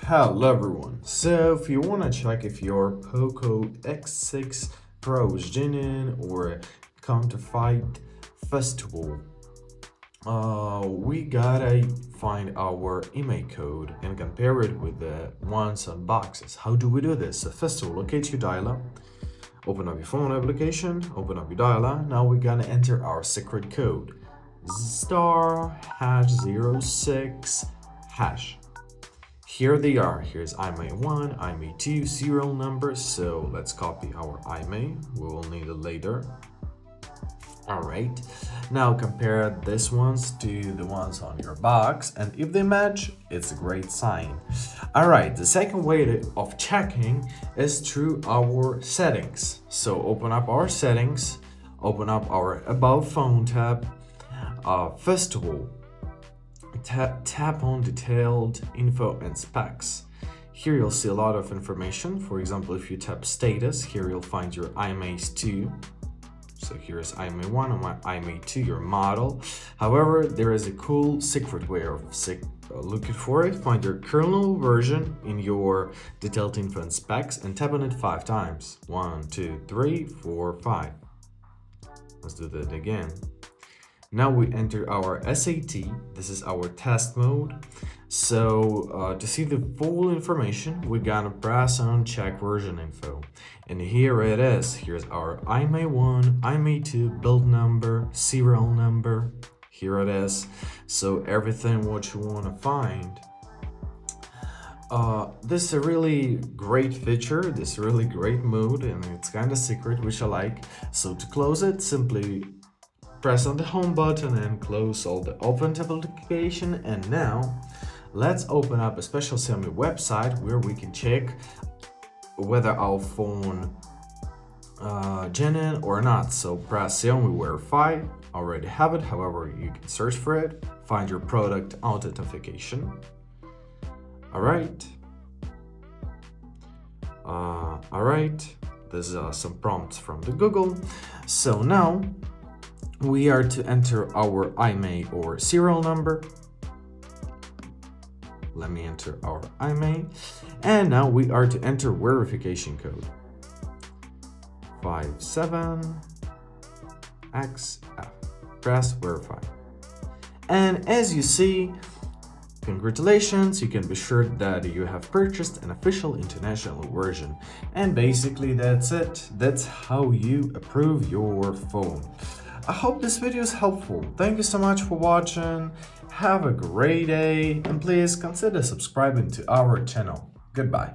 Hello everyone. So if you want to check if your POCO X6 Pro is genuine or counterfeit festival, we gotta find our email code and compare it with the ones on boxes. How do we do this? So first of all, locate your dialer, open up your phone application, open up your dialer. Now we're gonna enter our secret code. *#06#. Here they are. Here's IMEI1, IMEI2 serial numbers. So let's copy our IMEI. We will need it later. Alright, now compare these ones to the ones on your box, and if they match, it's a great sign. Alright, the second way of checking is through our settings. So open up our settings, open up our About Phone tab. First of all, tap on Detailed Info and Specs. Here you'll see a lot of information. For example, if you tap Status, here you'll find your IMEI2. So here's IMEI1 and IMEI2, your model. However, there is a cool secret way of looking for it. Find your kernel version in your Detailed Info and Specs and tap on it 5 times. 1, 2, 3, 4, 5. Let's do that again. Now we enter our SAT. This is our test mode. So to see the full information, we're gonna press on check version info. And here it is. Here's our IMEI1, IMEI2, build number, serial number. Here it is. So everything what you wanna find. This is a really great feature. This is a really great mode, and it's kind of secret, which I like. So to close it, simply press on the home button and close all the open tab application. And now let's open up a special Xiaomi website where we can check whether our phone genuine or not. So press Xiaomi Verify. Already have it, however you can search for it, find your product authentication. Alright, there's some prompts from the Google. So now we are to enter our IMEI or serial number. Let me enter our IMEI. And now we are to enter verification code. 57XF. Press verify. And as you see, congratulations, you can be sure that you have purchased an official international version. And basically that's it. That's how you approve your phone. I hope this video is helpful. Thank you so much for watching. Have a great day, and please consider subscribing to our channel. Goodbye.